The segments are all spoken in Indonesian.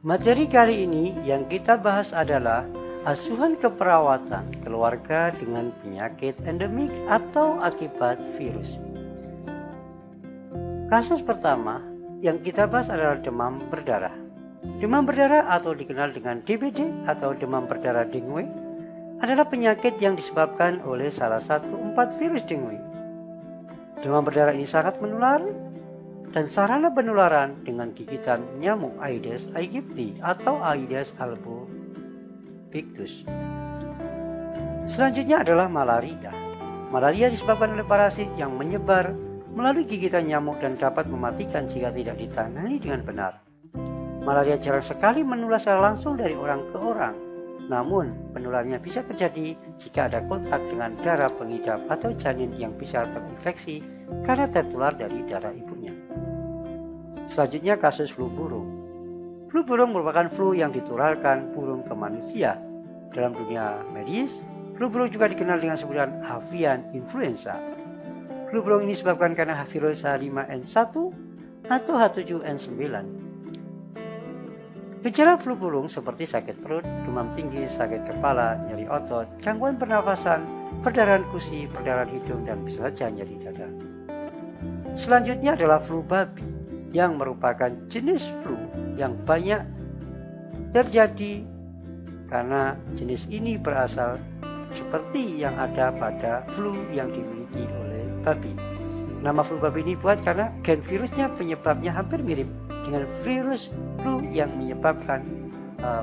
Materi kali ini yang kita bahas adalah asuhan keperawatan keluarga dengan penyakit endemik atau akibat virus. Kasus pertama yang kita bahas adalah demam berdarah. Demam berdarah atau dikenal dengan DBD atau demam berdarah dengue adalah penyakit yang disebabkan oleh salah satu 4 virus dengue. Demam berdarah ini sangat menular dan sarana penularan dengan gigitan nyamuk Aedes aegypti atau Aedes albopictus. Selanjutnya adalah malaria. Malaria disebabkan oleh parasit yang menyebar melalui gigitan nyamuk dan dapat mematikan jika tidak ditangani dengan benar. Malaria jarang sekali menular secara langsung dari orang ke orang. Namun, penularannya bisa terjadi jika ada kontak dengan darah pengidap atau janin yang bisa terinfeksi karena tertular dari darah ibunya. Selanjutnya kasus flu burung. Flu burung merupakan flu yang ditularkan burung ke manusia. Dalam dunia medis, flu burung juga dikenal dengan sebutan avian influenza. Flu burung ini disebabkan karena virus H5N1 atau H7N9. Gejala flu burung seperti sakit perut, demam tinggi, sakit kepala, nyeri otot, gangguan pernafasan, perdarahan gusi, perdarahan hidung, dan bisa saja nyeri dada. Selanjutnya adalah flu babi, yang merupakan jenis flu yang banyak terjadi karena jenis ini berasal seperti yang ada pada flu yang dimiliki oleh babi. Nama flu babi ini dibuat karena gen virusnya penyebabnya hampir mirip dengan virus flu yang menyebabkan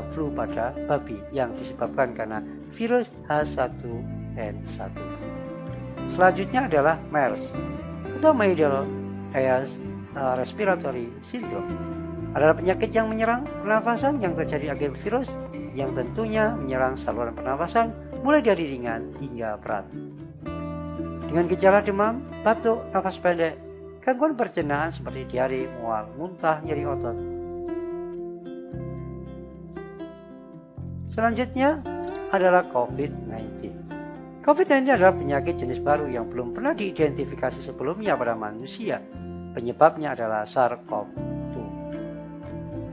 flu pada babi yang disebabkan karena virus H1N1. Selanjutnya adalah MERS atau Middle East Respiratory Syndrome. Adalah penyakit yang menyerang pernafasan yang terjadi akibat virus yang tentunya menyerang saluran pernafasan mulai dari ringan hingga berat. Dengan gejala demam, batuk, nafas pendek, gangguan pencernaan seperti diare, mual, muntah, nyeri otot. Selanjutnya adalah COVID-19. COVID-19 adalah penyakit jenis baru yang belum pernah diidentifikasi sebelumnya pada manusia. Penyebabnya adalah SARS-CoV-2.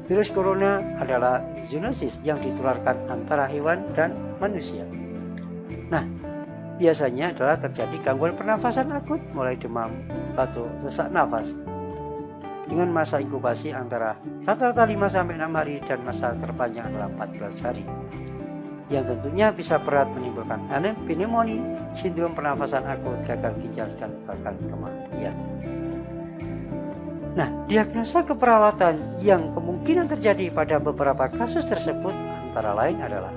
Virus corona adalah zoonosis yang ditularkan antara hewan dan manusia. Nah, biasanya adalah terjadi gangguan pernafasan akut mulai demam, batuk, sesak nafas dengan masa inkubasi antara rata-rata 5-6 hari dan masa terpanjang adalah 14 hari. Yang tentunya bisa berat menimbulkan pneumonia, sindrom pernafasan akut, gagal ginjal, dan bahkan kematian. Nah, diagnosa keperawatan yang kemungkinan terjadi pada beberapa kasus tersebut antara lain adalah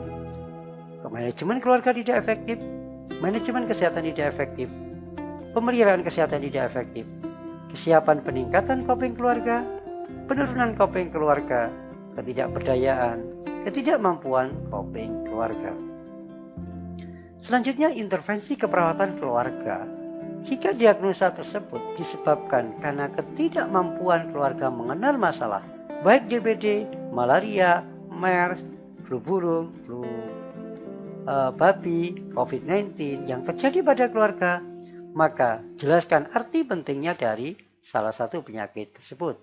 manajemen keluarga tidak efektif, manajemen kesehatan tidak efektif, pemeliharaan kesehatan tidak efektif, kesiapan peningkatan coping keluarga, penurunan coping keluarga, ketidakberdayaan, ketidakmampuan coping keluarga. Selanjutnya, intervensi keperawatan keluarga. Jika diagnosa tersebut disebabkan karena ketidakmampuan keluarga mengenal masalah, baik DBD, malaria, MERS, flu burung, flu babi, COVID-19 yang terjadi pada keluarga, maka jelaskan arti pentingnya dari salah satu penyakit tersebut.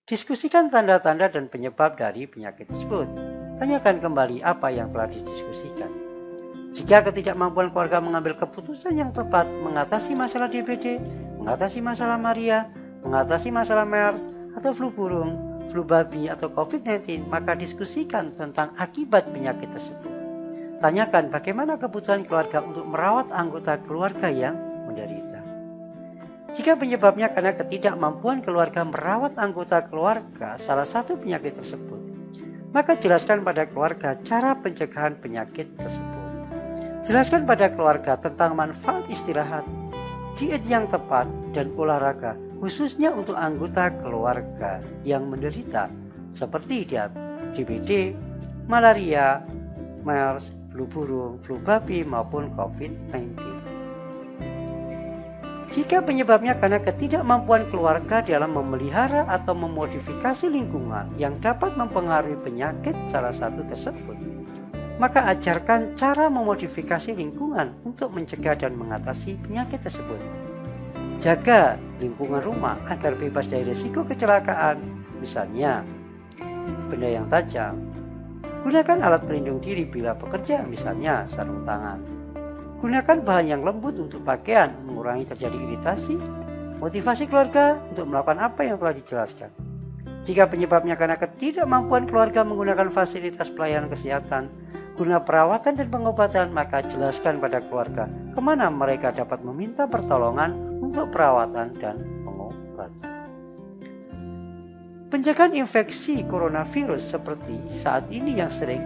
Diskusikan tanda-tanda dan penyebab dari penyakit tersebut. Tanyakan kembali apa yang telah didiskusikan. Jika ketidakmampuan keluarga mengambil keputusan yang tepat mengatasi masalah DBD, mengatasi masalah malaria, mengatasi masalah MERS atau flu burung, flu babi atau COVID-19, maka diskusikan tentang akibat penyakit tersebut. Tanyakan bagaimana kebutuhan keluarga untuk merawat anggota keluarga yang menderita. Jika penyebabnya karena ketidakmampuan keluarga merawat anggota keluarga salah satu penyakit tersebut, maka jelaskan pada keluarga cara pencegahan penyakit tersebut. Jelaskan pada keluarga tentang manfaat istirahat, diet yang tepat, dan olahraga, khususnya untuk anggota keluarga yang menderita, seperti DBD, malaria, MERS, flu burung, flu babi, maupun COVID-19. Jika penyebabnya karena ketidakmampuan keluarga dalam memelihara atau memodifikasi lingkungan yang dapat mempengaruhi penyakit salah satu tersebut, maka ajarkan cara memodifikasi lingkungan untuk mencegah dan mengatasi penyakit tersebut. Jaga lingkungan rumah agar bebas dari risiko kecelakaan, misalnya benda yang tajam. Gunakan alat pelindung diri bila bekerja, misalnya sarung tangan. Gunakan bahan yang lembut untuk pakaian, mengurangi terjadi iritasi. Motivasi keluarga untuk melakukan apa yang telah dijelaskan. Jika penyebabnya karena ketidakmampuan keluarga menggunakan fasilitas pelayanan kesehatan, guna perawatan dan pengobatan, maka jelaskan pada keluarga kemana mereka dapat meminta pertolongan untuk perawatan dan pengobatan. Pencegahan infeksi coronavirus seperti saat ini yang sering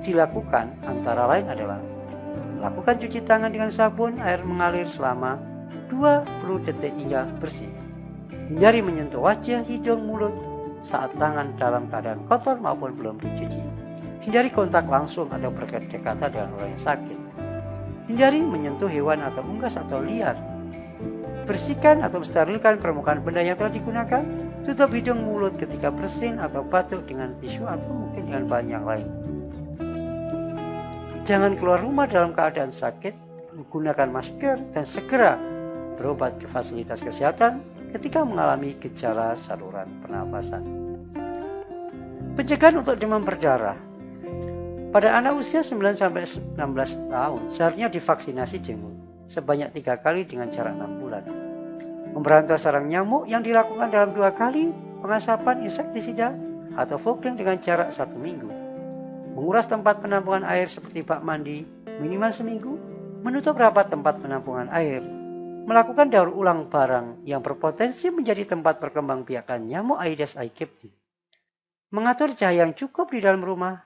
dilakukan antara lain adalah lakukan cuci tangan dengan sabun air mengalir selama 20 detik hingga bersih. Hindari menyentuh wajah, hidung, mulut saat tangan dalam keadaan kotor maupun belum dicuci. Hindari kontak langsung atau berdekatan dengan orang yang sakit. Hindari menyentuh hewan atau unggas atau liar. Bersihkan atau sterilkan permukaan benda yang telah digunakan. Tutup hidung mulut ketika bersin atau batuk dengan tisu atau mungkin dengan bahan yang lain. Jangan keluar rumah dalam keadaan sakit. Menggunakan masker dan segera berobat ke fasilitas kesehatan ketika mengalami gejala saluran pernafasan. Pencegahan untuk demam berdarah. Pada anak usia 9-16 tahun seharusnya divaksinasi dengue sebanyak 3 kali dengan jarak 6 bulan. Memberantas sarang nyamuk yang dilakukan dalam 2 kali pengasapan insektisida atau fogging dengan jarak 1 minggu. Menguras tempat penampungan air seperti bak mandi minimal seminggu. Menutup rapat tempat penampungan air. Melakukan daur ulang barang yang berpotensi menjadi tempat perkembangbiakan nyamuk Aedes aegypti. Mengatur cahaya yang cukup di dalam rumah.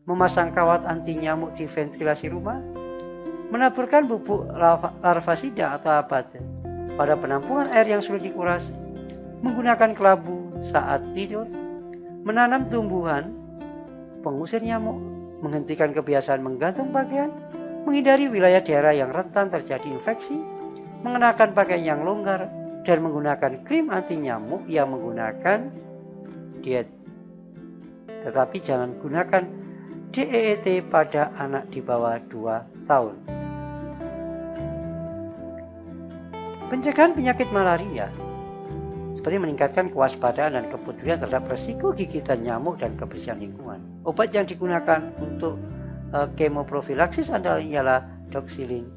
Memasang kawat anti nyamuk di ventilasi rumah. Menaburkan bubuk larvasida atau abate pada penampungan air yang sudah dikuras. Menggunakan kelabu saat tidur. Menanam tumbuhan pengusir nyamuk. Menghentikan kebiasaan menggantung pakaian. Menghindari wilayah daerah yang rentan terjadi infeksi. Mengenakan pakaian yang longgar dan menggunakan krim anti nyamuk yang menggunakan diet. Tetapi jangan gunakan DEET pada anak di bawah 2 tahun. Pencegahan penyakit malaria seperti meningkatkan kewaspadaan dan kepedulian terhadap resiko gigitan nyamuk dan kebersihan lingkungan. Obat yang digunakan untuk kemoprofilaksis andalan ialah doxylin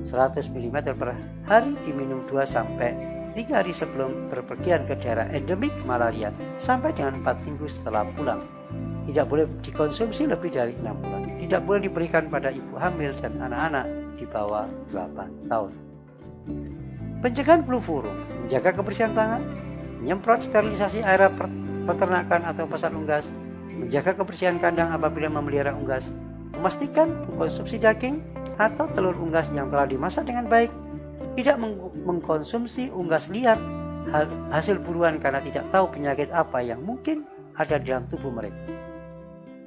100 ml per hari, diminum 2-3 hari sebelum berpergian ke daerah endemik malaria sampai dengan 4 minggu setelah pulang. Tidak boleh dikonsumsi lebih dari 6 bulan. Tidak boleh diberikan pada ibu hamil dan anak-anak di bawah 8 tahun. Pencegahan flu burung, menjaga kebersihan tangan, menyemprot sterilisasi area peternakan atau pasar unggas, menjaga kebersihan kandang apabila memelihara unggas, memastikan mengkonsumsi daging atau telur unggas yang telah dimasak dengan baik, tidak mengkonsumsi unggas liar hasil buruan karena tidak tahu penyakit apa yang mungkin ada di dalam tubuh mereka.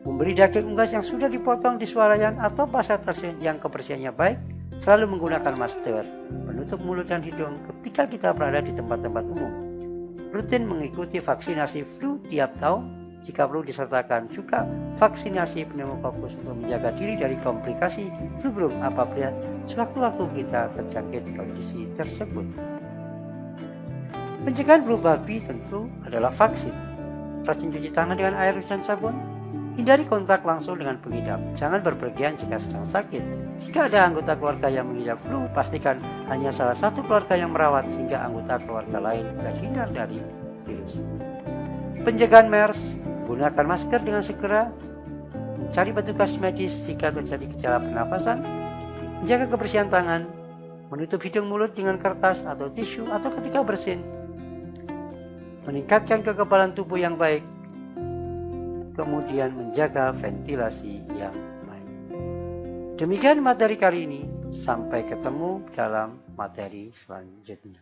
Membeli daging unggas yang sudah dipotong di swalayan atau pasar yang kebersihannya baik, selalu menggunakan masker, menutup mulut dan hidung ketika kita berada di tempat-tempat umum. Rutin mengikuti vaksinasi flu tiap tahun, jika perlu disertakan juga vaksinasi pneumokokus untuk menjaga diri dari komplikasi flu burung apabila sewaktu-waktu kita terjangkit kondisi tersebut. Pencegahan flu babi tentu adalah vaksin. Rajin cuci tangan dengan air dan sabun. Hindari kontak langsung dengan pengidap. Jangan berpergian jika sedang sakit. Jika ada anggota keluarga yang mengidap flu, pastikan hanya salah satu keluarga yang merawat sehingga anggota keluarga lain terhindar dari virus. Pencegahan MERS, gunakan masker dengan segera, mencari petugas medis jika terjadi gejala pernafasan, menjaga kebersihan tangan, menutup hidung mulut dengan kertas atau tisu atau ketika bersin, meningkatkan kekebalan tubuh yang baik, kemudian menjaga ventilasi yang baik. Demikian materi kali ini, sampai ketemu dalam materi selanjutnya.